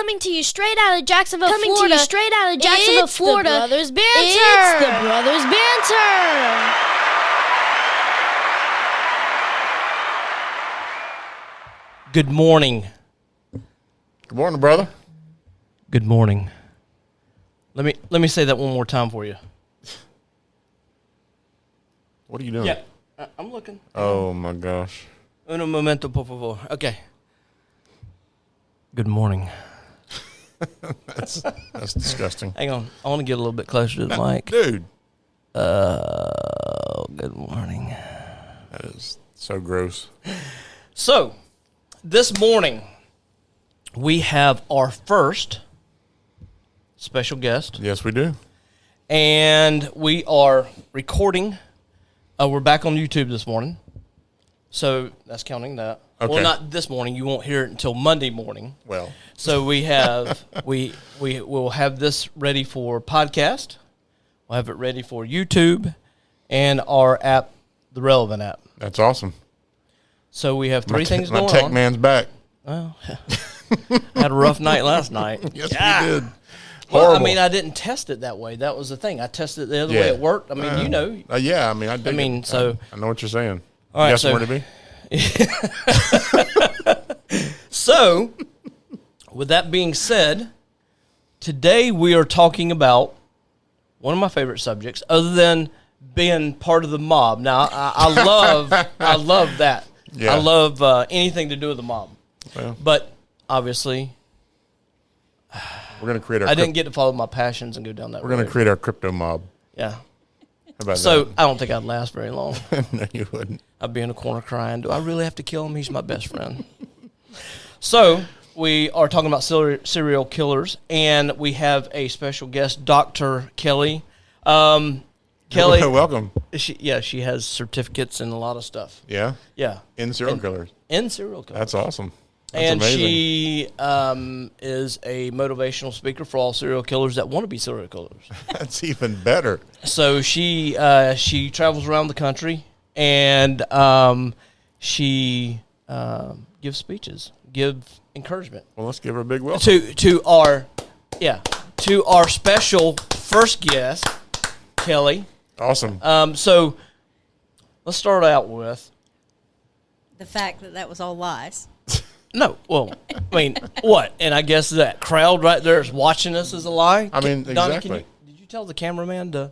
Coming to you straight out of Jacksonville, Florida. It's the Brothers Banter. It's the Brothers Banter. Good morning. Good morning, brother. Good morning. Let me say that one more time for you. What are you doing? Yeah, I'm looking. Oh, my gosh. Uno momento, por favor. Okay. Good morning. That's disgusting. Hang on. I want to get a little bit closer to the mic. Dude. Good morning. That is so gross. So, this morning, we have our first special guest. Yes, we do. And we are recording. We're back on YouTube this morning. So, that's counting that. Okay. Well, not this morning. You won't hear it until Monday morning. Well. So we have we will have this ready for podcast. We'll have it ready for YouTube and our app, the Relevant app. That's awesome. So we have three things my going tech on. man's back. Well, I had a rough night last night. Yes, we did. Well, Horrible. I mean, I didn't test it that way. That was the thing. I tested it the other way it worked. I mean, you know. Yeah, I mean, I dig it. so I know what you're saying. All right, Guess so- where to be? So, with that being said, today we are talking about one of my favorite subjects, other than being part of the mob. Now, I love that. Yeah. I love anything to do with the mob. Well, But obviously, we're going to create our I didn't get to follow my passions and go down that we're road. going to create our crypto mob. Yeah. How about So I don't think I'd last very long. that? No, you wouldn't. I'd be in a corner crying, do I really have to kill him? He's my best friend. So we are talking about serial killers, and we have a special guest, Dr. Kelly. Kelly, Welcome. she has certificates and a lot of stuff. Yeah? Yeah. In serial killers. In serial killers. That's awesome. That's and amazing. she is a motivational speaker for all serial killers that want to be serial killers. That's even better. So she travels around the country, and she gives speeches, give encouragement Well, let's give her a big welcome. to our special first guest, Kelly. Awesome. So let's start out with The fact that was all lies. no. Well, I mean, what? And I guess that crowd right there is watching us is a lie. I mean, Donna, exactly. did you tell the cameraman to?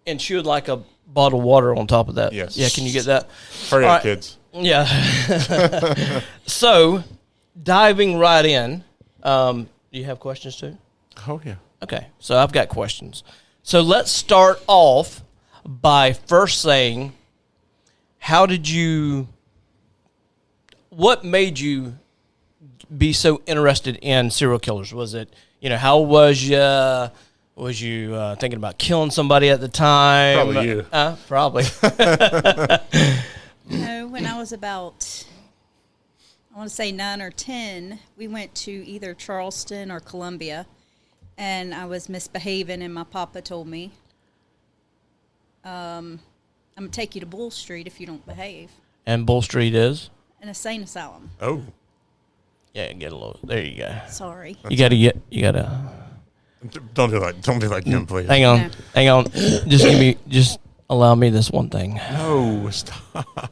And she would like a bottle of water on top of that. Yes. Yeah. Can you get that? Hurry all up, right. kids. Yeah. So, diving right in, do you have questions too? Oh, yeah. Okay, so I've got questions. So let's start off by first saying, what made you be so interested in serial killers? Was it, how was you? Was you thinking about killing somebody at the time? Probably you. Probably. No, when I was about, I want to say 9 or 10, we went to either Charleston or Columbia, and I was misbehaving, and my papa told me, I'm going to take you to Bull Street if you don't behave. And Bull Street is? An insane asylum. Oh. Yeah, get a little. There you go. Sorry. You gotta. Don't do like him, please. Hang on, No. hang on. Just allow me this one thing. No, stop.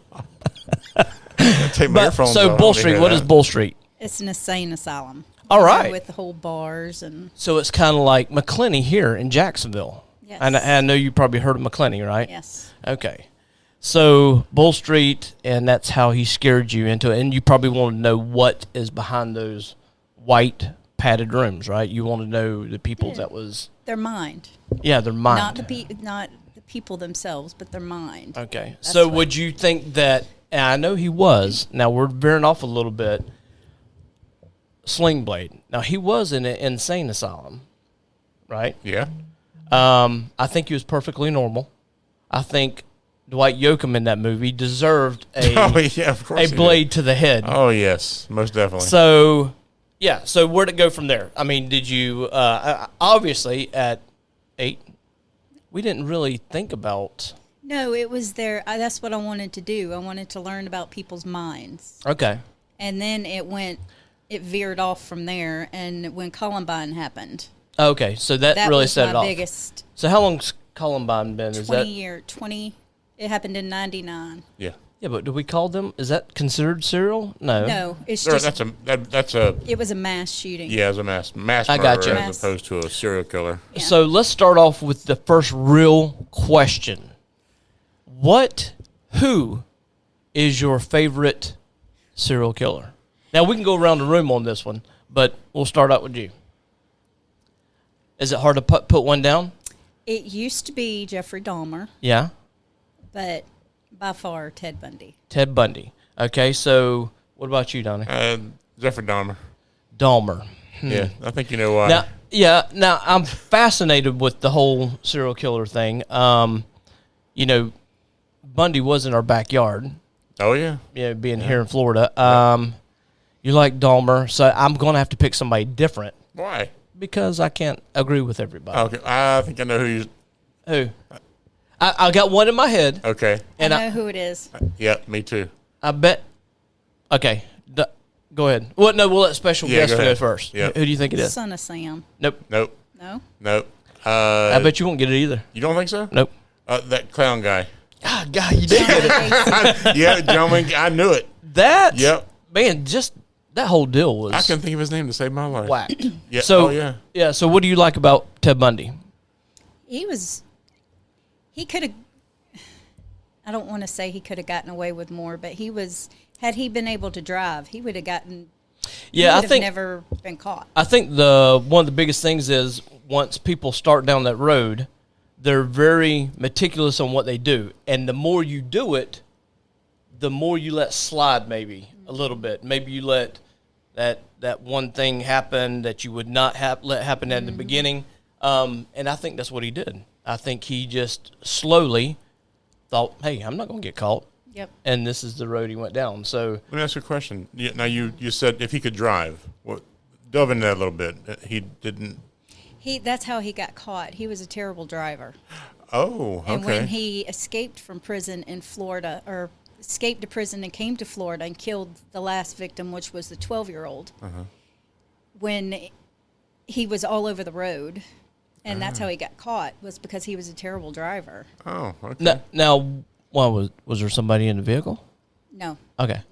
Take my But earphones so off. Bull Let me Street. hear What that. is Bull Street? It's an insane asylum. All right. With the whole bars and, So it's kind of like McClenny here in Jacksonville. yes. And I know you probably heard of McClenny, right? Yes. Okay. So Bull Street, and that's how he scared you into it. And you probably want to know what is behind those white padded rooms, right? You want to know the people that was. Their mind. Yeah, their mind. Not the people themselves, but their mind. Okay. That's So what- would you think that, and I know he was, now we're veering off a little bit, Sling Blade. Now he was in an insane asylum, right? Yeah. I think he was perfectly normal. I think Dwight Yoakam in that movie deserved Oh, yeah, of course. a he blade to the head. did. Oh, yes. Most definitely. So, yeah. So where'd it go from there? I mean, did you obviously at 8? We didn't really think about. No, it was there. That's what I wanted to do. I wanted to learn about people's minds. Okay. And then it went it veered off from there. And when Columbine happened, Okay, so that really was set my it off. biggest So how long's Columbine been? Is 20 that year, it happened in 99. Yeah. yeah? But do we call them? Is that considered serial? No. No, it's Sir, just, that's a it was a mass shooting. yeah, as a mass I murderer gotcha. as opposed to a serial killer. Yeah. So let's start off with the first real question. Who is your favorite serial killer? Now we can go around the room on this one, but we'll start out with you. Is it hard to put one down? It used to be Jeffrey Dahmer, Yeah. but by far Ted Bundy. Ted Bundy. Okay, so what about you, Donnie? Jeffrey Dahmer. Dahmer. Yeah, I think you know why. Now I'm fascinated with the whole serial killer thing. You know, Bundy was in our backyard. Oh yeah. Yeah, being here in Florida. You like Dahmer, so I'm going to have to pick somebody different Why? because I can't agree with everybody. Okay, I think I know who you. Who? I got one in my head, Okay. and I know who it is. Yeah, me too. I bet. Okay, go ahead. Well, no, we'll let special Yeah, guest go go ahead. first. Yeah. Who do you think it is? Son of Sam. Nope. Nope. No? Nope. I bet you won't get it either. You don't think so? Nope. That clown guy. Ah, God, you did get it. Yeah, gentlemen, I knew it. That. Yep. Man, just that whole deal was I couldn't think of his name to save my life. whacked. Yeah. So yeah. So what do you like about Ted Bundy? He could have, I don't want to say he could have gotten away with more, but had he been able to drive, he would have gotten, Yeah, he I would think have never been caught. I think one of the biggest things is once people start down that road, they're very meticulous on what they do, and the more you do it, the more you let slide maybe a little bit. Maybe you let that one thing happen that you would not let happen at the beginning, and I think that's what he did. I think he just slowly thought, "Hey, I'm not going to get caught." Yep. And this is the road he went down. So Let me ask you a question. Now you said if he could drive. Delve into that a little bit. He didn't. That's how he got caught. He was a terrible driver. Oh, okay. And when he escaped from prison in Florida, or escaped to prison and came to Florida and killed the last victim, which was the 12-year-old, when he was all over the road, and that's how he got caught, was because he was a terrible driver. Oh, okay. now why was there somebody in the vehicle? No. Okay.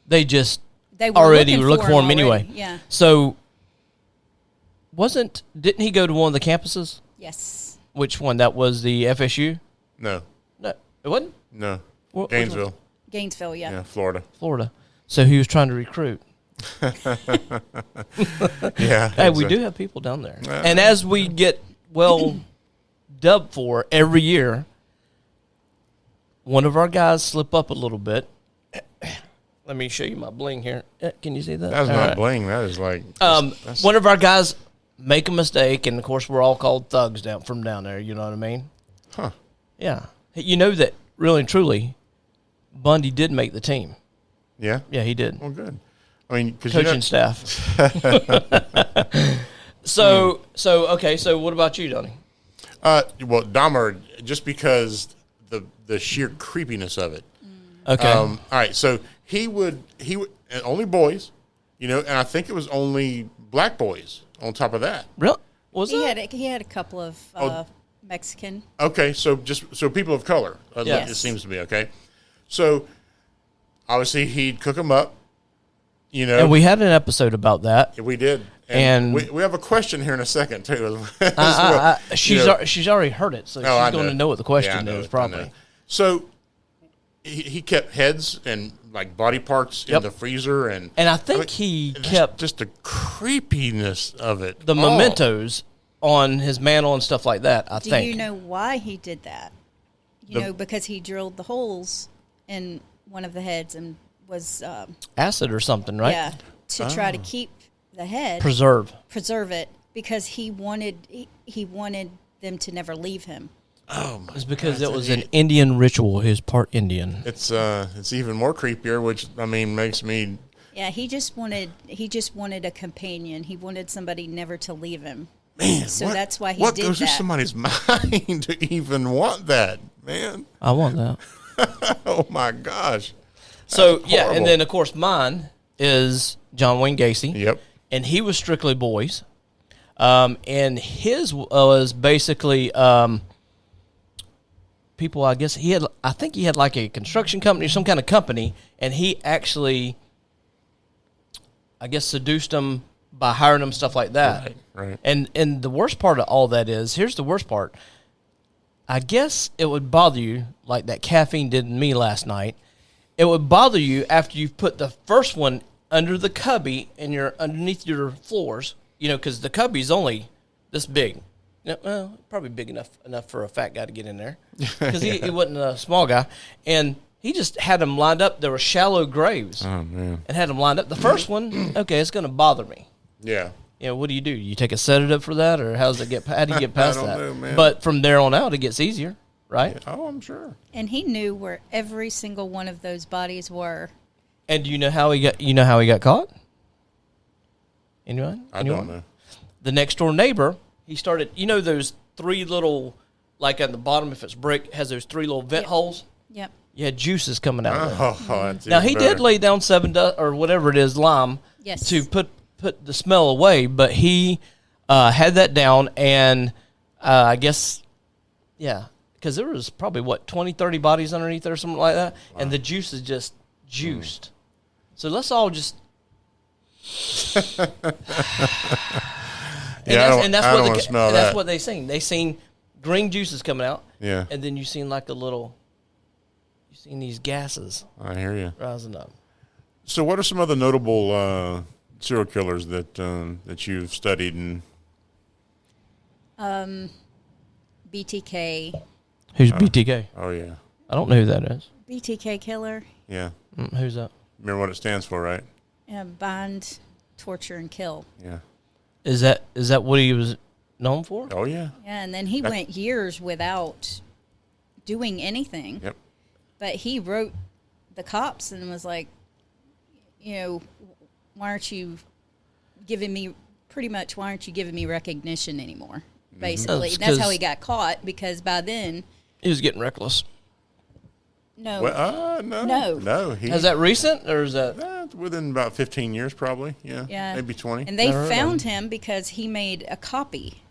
They just They were already looking looking for for him him anyway. already, yeah. So didn't he go to one of the campuses? Yes. Which one? That was the FSU? No, No, it wasn't. no. Which one? Gainesville. Gainesville, yeah. Yeah, Florida. Florida. So he was trying to recruit. Yeah. Hey, we do have people down there. And as we get dubbed for every year, one of our guys slip up a little bit. Let me show you my bling here. Can you see that? That's All not right. bling. That is like. One of our guys make a mistake, and of course we're all called thugs from down there. You know what I mean? Huh. Yeah. You know that really and truly, Bundy did make the team. Yeah. Yeah, he did. Well, good. I mean, because Coaching staff. So okay. So what about you, Donnie? well, Dahmer, just because the sheer creepiness of it. Okay. All right, so he would and only boys, and I think it was only black boys on top of that. Really? Was He it? had a couple of Mexican. Okay, so people of color. Yes. It seems to be okay. So obviously he'd cook them up. And we had an episode about that. We did, And- we have a question here in a second too. She's already heard it, so Oh, I she's going to know what the question is I probably. know. So he kept heads and like body parts Yep. in the freezer, and And I think he that's kept just the creepiness of it. the mementos on his mantle and stuff like that. I Do think. you know why he did that? Because he drilled the holes in one of the heads and was acid or something, right? yeah, to try to keep the head Preserve it, because he wanted them to never leave him. It's because it was an Indian ritual. He was part Indian. It's even more creepier, which I mean makes me. Yeah, he just wanted a companion. He wanted somebody never to leave him. Man, So that's why he what did goes through that. somebody's mind to even want that, man? I want that. Oh my gosh! So That's yeah, horrible. and then of course mine is John Wayne Gacy. Yep. And he was strictly boys. And his was basically people, I guess, I think he had like a construction company or some kind of company, and he actually, I guess, seduced them by hiring them, stuff like that. Right. And the worst part of all that is, here's the worst part. I guess it would bother you, like that caffeine did in me last night. It would bother you after you've put the first one under the cubby and you're underneath your floors, because the cubby's only this big. Well, probably big enough for a fat guy to get in there, because he wasn't a small guy. And he just had them lined up. There were shallow graves. Oh, man. And had them lined up. The first one, okay, it's going to bother me. Yeah. What do? You take a sedative for that, or how do you get past I don't that? know, man. But from there on out, it gets easier, right? Yeah. Oh, I'm sure. And he knew where every single one of those bodies were. And do you know how he got caught? Anyone? I don't know. The next door neighbor, he started. Those three little, like at the bottom, if it's brick, has those three little vent holes. Yep. You had juices coming out of there. Oh, that's Now even he better. did lay down 7 or whatever it is lime Yes. to put the smell away, but he had that down, and I guess because there was probably 20, 30 bodies underneath there, something like that, and the juice is just juiced. So let's all just that's what they seen. They seen green juices coming out, Yeah. and then you seen these gases I hear you. rising up. So, what are some other notable serial killers that you've studied? And BTK. Who's BTK? oh yeah, I don't know who that is. BTK killer. yeah. Who's that? Remember what it stands for, right? Bind, torture, and kill. Yeah. Is that what he was known for? Oh yeah. Yeah, and then he went years without doing anything. Yep. But he wrote the cops and was like, why aren't you giving me recognition anymore? Basically. That's That's how 'cause- he got caught, because by then, He was getting reckless. no. Well, No. no. Is that recent, or is that? Within about 15 years, probably. Yeah. Yeah. Maybe 20. And they Never heard of found him because he made a copy.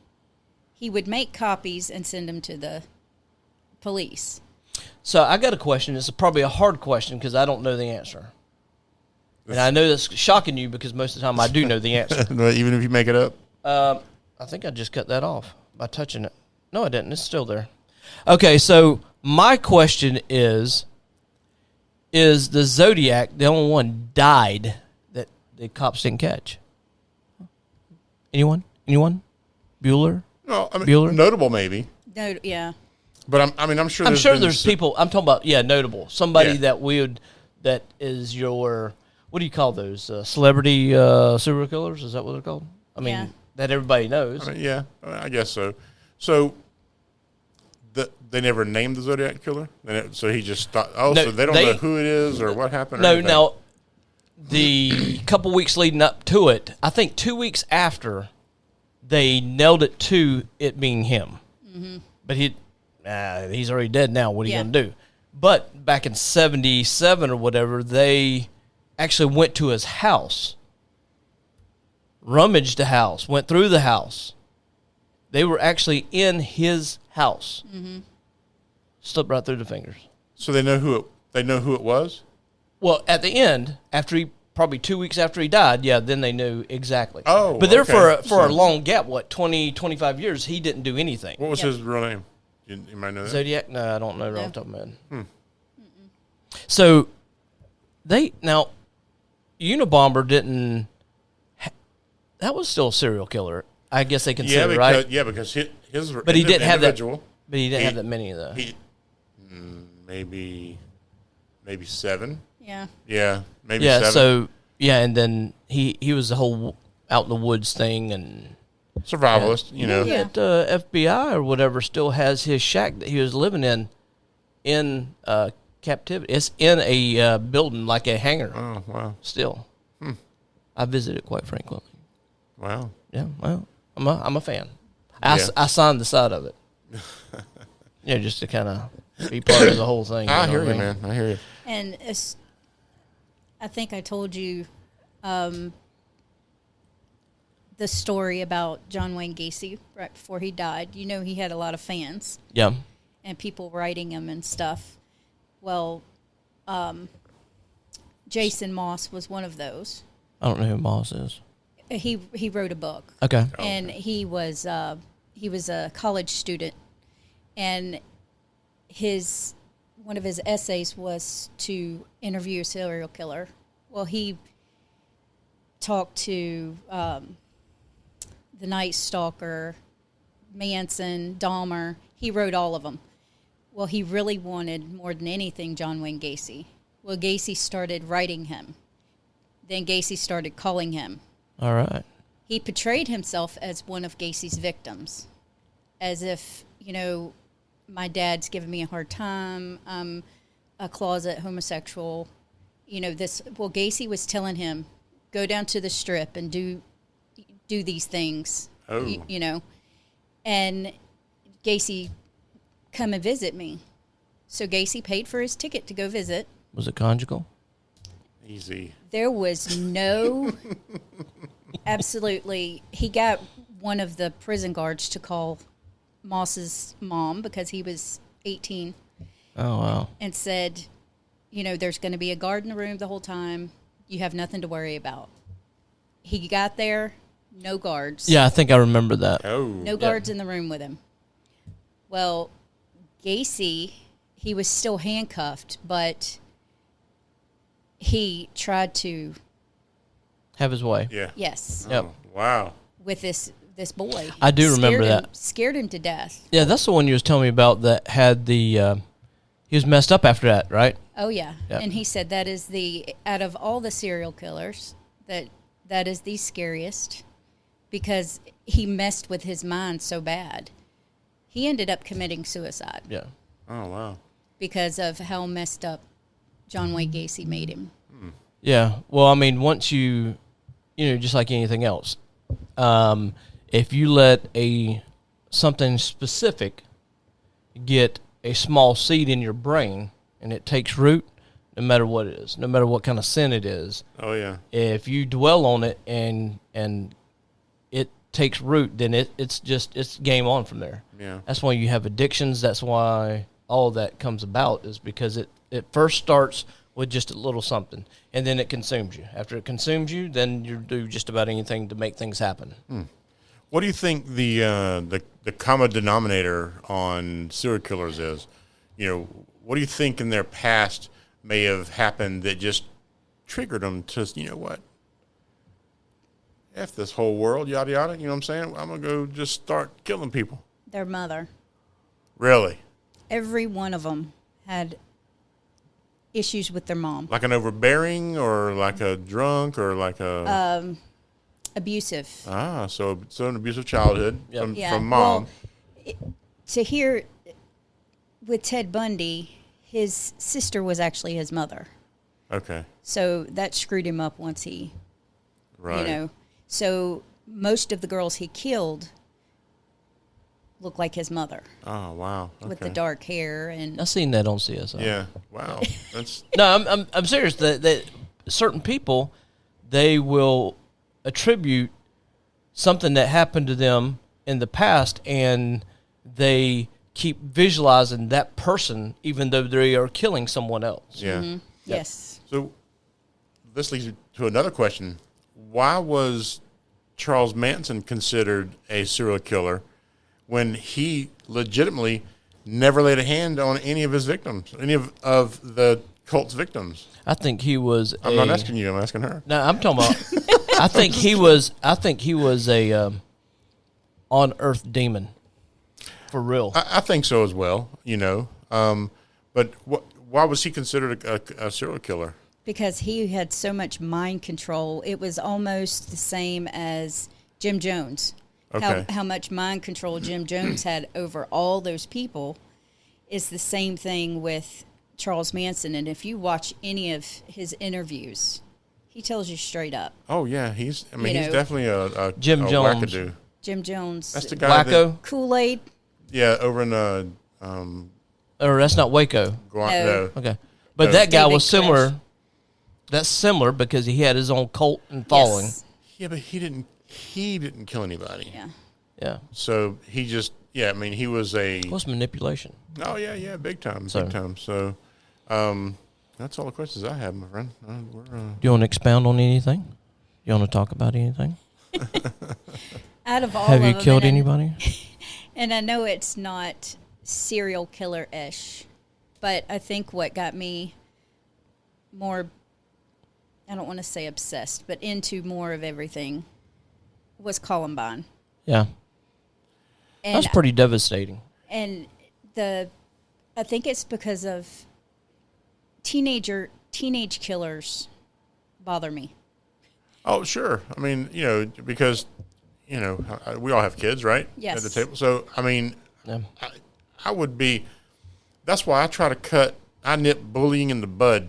He would make copies and send them to the police. So I got a question. It's probably a hard question because I don't know the answer. And I know that's shocking you because most of the time I do know the answer. Even if you make it up. I think I just cut that off by touching it. No, I didn't. It's still there. Okay, so my question is the Zodiac the only one died that the cops didn't catch? Anyone? Bueller? No, I mean, Bueller? notable maybe. No, yeah. But I'm sure. I'm sure been there's people. I'm talking about notable. Somebody Yeah. that is your, what do you call those? Celebrity serial killers? Is that what they're called? I mean, Yeah. that everybody knows. I mean, yeah, I guess so. So they never named the Zodiac killer. So he just thought. Oh, No, so they don't know who it is or what happened. Or No, anything? now the couple weeks leading up to it, I think 2 weeks after, they nailed it to it being him. Mm-hmm. But he's already dead now. What are you Yeah. going to do? But back in 77 or whatever, they actually went to his house, rummaged the house, went through the house. They were actually in his house. Mm-hmm. Slipped right through the fingers. So they know who it was. Well, at the end, after probably 2 weeks after he died, then they knew exactly. Oh, but there okay. for a long gap, 20, 25 years, he didn't do anything. What was Yep. his real name? You might know that. Zodiac? No, I don't know right No. off the top of my head. So Unabomber didn't. That was still a serial killer. I guess they consider, right? Because his But he didn't have that. individual, But he didn't he- have that many of those. maybe 7. Yeah. Yeah, maybe Yeah. 7. So and then he was the whole out in the woods thing and. Survivalist, you know. Yeah. That FBI or whatever still has his shack that he was living in captivity. It's in a building like a hangar Oh wow, still. I visit it quite frequently. wow. Yeah, well, I'm a fan. Yeah. I signed the side of it. Just to kind of be part of the whole thing. I know hear what you, mean? man. I hear you. And I think I told you the story about John Wayne Gacy right before he died. You know, he had a lot of fans Yeah. and people writing him and stuff. Well, Jason Moss was one of those. I don't know who Moss is. He wrote a book. Okay. And he was a college student, and one of his essays was to interview a serial killer. Well, he talked to the Night Stalker, Manson, Dahmer. He wrote all of them. Well, he really wanted more than anything John Wayne Gacy. Well, Gacy started writing him. Then Gacy started calling him. All right. He portrayed himself as one of Gacy's victims, as if, you know, my dad's giving me a hard time, I'm a closet homosexual, you know, this. Well, Gacy was telling him, go down to the strip and do these things, you know, and Gacy, come and visit me. So Gacy paid for his ticket to go visit. Was it conjugal? Easy. There was no, absolutely. He got one of the prison guards to call Moss's mom because he was 18 Oh, wow. and said, you know, there's going to be a guard in the room the whole time. You have nothing to worry about. He got there, no guards. Yeah, I think I remember that. Oh. No guards in the room with him. Well, Gacy, he was still handcuffed, but he tried to, Have his way. Yeah. yes, Yep. Oh, wow. with this boy. I do remember Scared him- that. Scared him to death. Yeah, that's the one you was telling me about that had the, he was messed up after that, right? Oh, yeah. Yeah. And he said that is out of all the serial killers, that is the scariest because he messed with his mind so bad. He ended up committing suicide Yeah. Oh, wow. because of how messed up John Wayne Gacy made him. Yeah. Well, I mean, once you know, just like anything else, if you let something specific get a small seed in your brain and it takes root, no matter what it is, no matter what kind of sin it is, Oh, yeah. if you dwell on it and it takes root, then it's game on from there. Yeah. That's why you have addictions. That's why all of that comes about, is because it first starts with just a little something, and then it consumes you. After it consumes you, then you do just about anything to make things happen. What do you think the common denominator on serial killers is? You know, what do you think in their past may have happened that just triggered them to, you know what? F this whole world, yada, yada. You know what I'm saying? I'm going to go just start killing people. Their mother. Really? Every one of them had issues with their mom. Like an overbearing or like a drunk or like a... Abusive. so an abusive childhood Yep. from mom. Well, to hear with Ted Bundy, his sister was actually his mother. Okay. So that screwed him up once he, Right. you know. So most of the girls he killed looked like his mother Oh, wow. Okay. with the dark hair and I seen that on CSI. Yeah. Wow. That's... No, I'm serious. That certain people, they will attribute something that happened to them in the past, and they keep visualizing that person even though they are killing someone else. Yeah. yes. So this leads to another question. Why was Charles Manson considered a serial killer when he legitimately never laid a hand on any of his victims, any of the cult's victims? I think he was. I'm not asking you. I'm asking her. No, I'm talking about. I think he was a on earth demon, for real. I think so as well. You know, but why was he considered a serial killer? Because he had so much mind control. It was almost the same as Jim Jones. Okay. How much mind control Jim Jones had over all those people is the same thing with Charles Manson. And if you watch any of his interviews, he tells you straight up. Oh yeah, he's You he's know, definitely a Jim a Jones. wackadoo. Jim Jones, That's the guy. Wacko, Kool-Aid. Yeah, over in or that's not Waco. Guam. No. No. Okay, but that guy David was similar. That's similar because he had his own cult and following. Yes. Yeah, but he didn't kill anybody. Yeah. Yeah. So he just, I mean, he was What's manipulation? oh, yeah, big time. So- Big time. So that's all the questions I have, my friend. Do you want to expound on anything? You want to talk about anything? Out of all Have of you them, killed and anybody? And I know it's not serial killer-ish, but I think what got me more, I don't want to say obsessed, but into more of everything was Columbine. Yeah. And That's pretty devastating. And I think it's because of teenage killers bother me. Oh, sure. I mean, because, we all have kids, right? Yes. At the table. So, I mean, Yeah. I would be, that's why I try to I nip bullying in the bud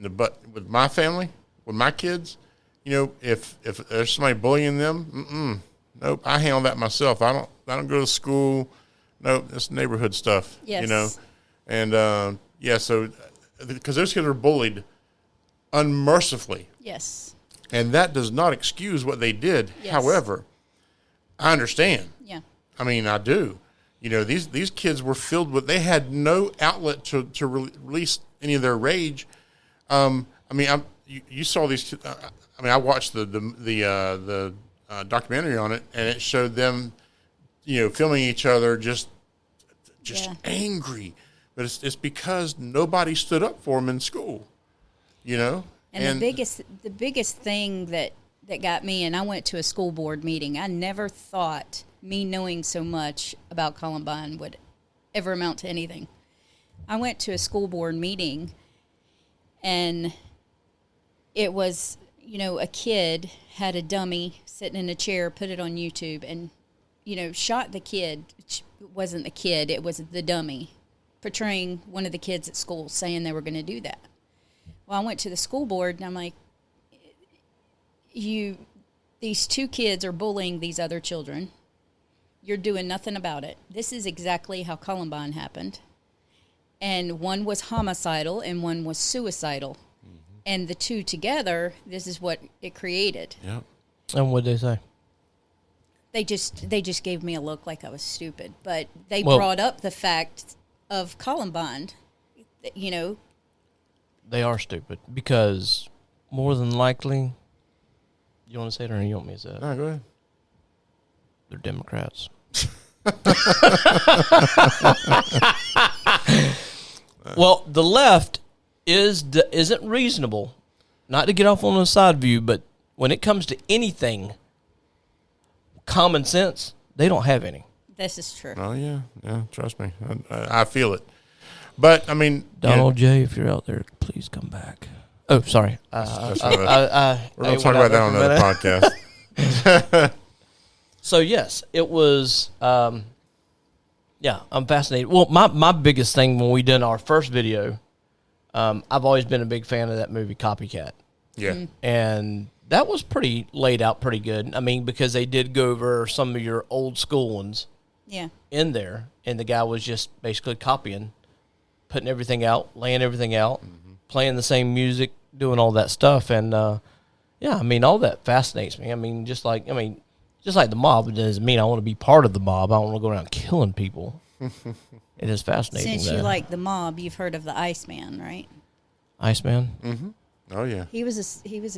with my family, with my kids. If there's somebody bullying them, nope, I handle that myself. I don't go to school. Nope, it's neighborhood stuff. Yes. And so because those kids are bullied unmercifully, Yes. and that does not excuse what they did. Yes. However, I understand. Yeah. I mean, I do. These kids were filled with. They had no outlet to release any of their rage. You saw these. I watched the documentary on it, and it showed them, filming each other just Yeah. angry. But it's because nobody stood up for them in school. And the biggest thing that got me, and I went to a school board meeting. I never thought me knowing so much about Columbine would ever amount to anything. I went to a school board meeting, and it was, a kid had a dummy sitting in a chair, put it on YouTube, and, shot the kid. It wasn't the kid, it was the dummy, portraying one of the kids at school, saying they were going to do that. Well, I went to the school board, and I'm like, these two kids are bullying these other children. You're doing nothing about it. This is exactly how Columbine happened. And one was homicidal and one was suicidal. Mm-hmm. And the two together, this is what it created. Yeah. And what did they say? They just gave me a look like I was stupid. But they Well- brought up the fact of Columbine, that, They are stupid because more than likely, you want to say it or you want me to say it? No, go ahead. They're Democrats. Well, the left isn't reasonable. Not to get off on a side view, but when it comes to anything, common sense, they don't have any. This is true. Oh yeah, trust me, I feel it. But I mean, Donald J., if you're out there, please come back. Oh, sorry. we're going to talk about that on another podcast. So yes, it was. I'm fascinated. Well, my biggest thing when we did our first video, I've always been a big fan of that movie Copycat. Yeah, And that was pretty laid out pretty good. I mean, because they did go over some of your old school ones Yeah. in there, and the guy was just basically copying, putting everything out, laying everything out, playing the same music, doing all that stuff. And I mean, all that fascinates me. I mean, just like the mob, it doesn't mean I want to be part of the mob. I don't want to go around killing people. It is fascinating. Since you like the mob, you've heard of the Iceman, right? Iceman? Mm-hmm. Oh yeah, He was a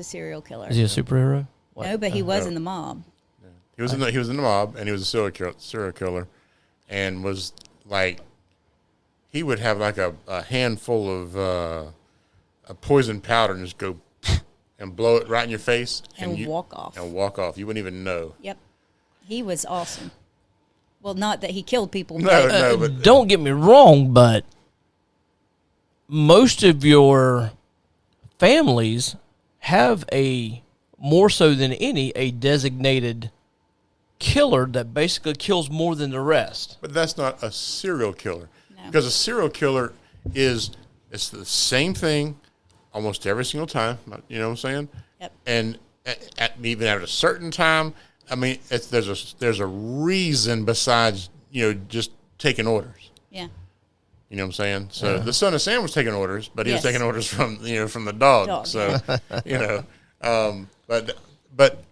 serial killer. Is he a superhero? What? No, but he was in the mob. he was in the mob, and he was a serial killer, and was like, he would have like a handful of a poison powder and just go and blow it right in your face And walk off. And walk off. You wouldn't even know. Yep. He was awesome. Well, not that he killed people. No, but but Don't get me wrong, but most of your families have more so than any, a designated killer that basically kills more than the rest. But that's not a serial killer. No. Because a serial killer it's the same thing almost every single time. You know what I'm saying? Yep. And even at a certain time, I mean, there's a reason besides just taking orders. yeah. You know what I'm saying? So the son of Sam was taking orders, but he was taking orders from from the dog. So but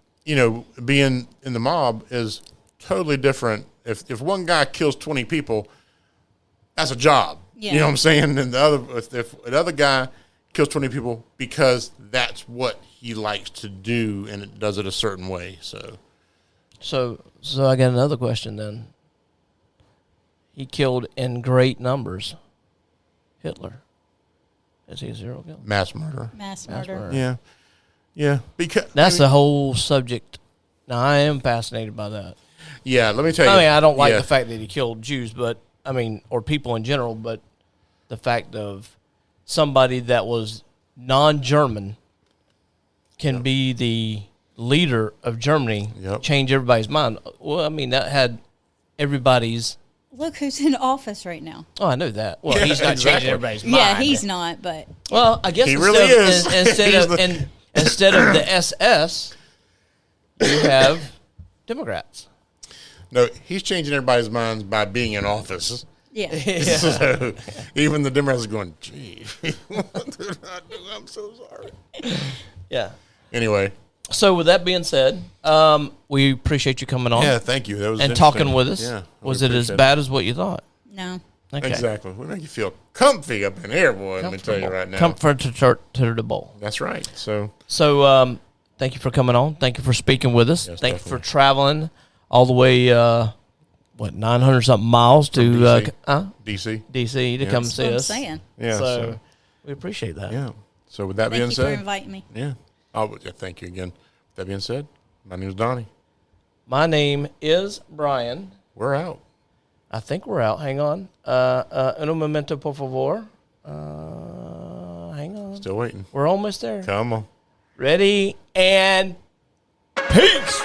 being in the mob is totally different. If one guy kills 20 people, that's a job. Yeah. You know what I'm saying? And if another guy kills 20 people because that's what he likes to do and it does it a certain way. So I got another question then. He killed in great numbers. Hitler. Is he a serial killer? Mass murder. Mass murder. Yeah. Yeah. Because That's the whole subject. Now, I am fascinated by that. Yeah, let me tell you. I mean, I don't like the fact that he killed Jews, but, I mean, or people in general, but the fact of somebody that was non-German can be the leader of Germany, change everybody's mind. Well, I mean, that had everybody's... Look who's in office right now. Oh, I know that. Well, he's not changing everybody's mind. Yeah, he's not, but... Well, I guess he really is. Instead of the SS, you have Democrats. No, he's changing everybody's minds by being in office. Yeah. So even the Democrats are going, gee, what did I do? I'm so sorry. Yeah. Anyway. So with that being said, we appreciate you coming on. Yeah, thank you. That was and talking with us. Yeah, was it as bad as what you thought? No. Okay. Exactly. We make you feel comfy up in here, boy. Let me tell you right now. Comfortable. That's right. So thank you for coming on. Thank you for speaking with us. Yes, thank you definitely. for traveling all the way, 900 something miles to DC to come see That's us. what I'm saying. Yeah. So we appreciate that. yeah. So with that Thank being you said, for inviting me. yeah. Oh, yeah. Thank you again. With that being said, my name is Donnie. My name is Brian. We're out. I think we're out. Hang on. Un momento, por favor. Hang on. Still waiting. We're almost there. Come on. Ready and peace.